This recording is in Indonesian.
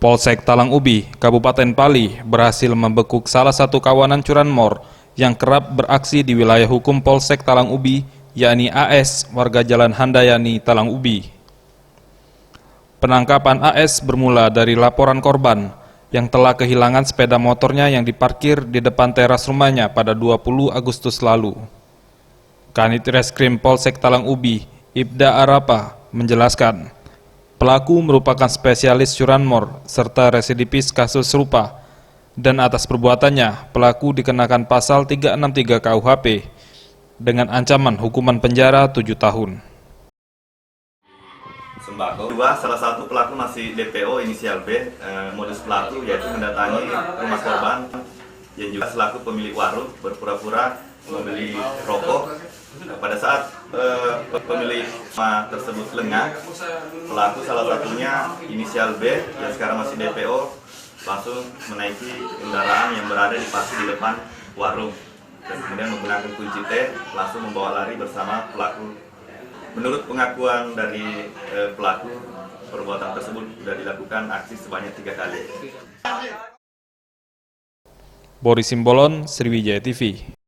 Polsek Talang Ubi, Kabupaten Pali, berhasil membekuk salah satu kawanan curanmor yang kerap beraksi di wilayah hukum Polsek Talang Ubi, yakni AS, warga Jalan Handayani, Talang Ubi. Penangkapan AS bermula dari laporan korban yang telah kehilangan sepeda motornya yang diparkir di depan teras rumahnya pada 20 Agustus lalu. Kanit Reskrim Polsek Talang Ubi, Ibda Arapa, menjelaskan, pelaku merupakan spesialis curanmor serta residivis kasus serupa, dan atas perbuatannya pelaku dikenakan pasal 363 KUHP dengan ancaman hukuman penjara 7 tahun. Sembako. Dua, salah satu pelaku masih DPO inisial B. Modus pelaku yaitu mendatangi rumah korban yang juga selaku pemilik warung berpura-pura membeli rokok. Pada saat pemilik rumah tersebut lengah, pelaku salah satunya inisial B yang sekarang masih DPO langsung menaiki kendaraan yang berada di parkir di depan warung dan kemudian menggunakan kunci T langsung membawa lari bersama pelaku. Menurut pengakuan dari pelaku, perbuatan tersebut sudah dilakukan aksi sebanyak 3 kali. Boris Simbolon, Sriwijaya TV.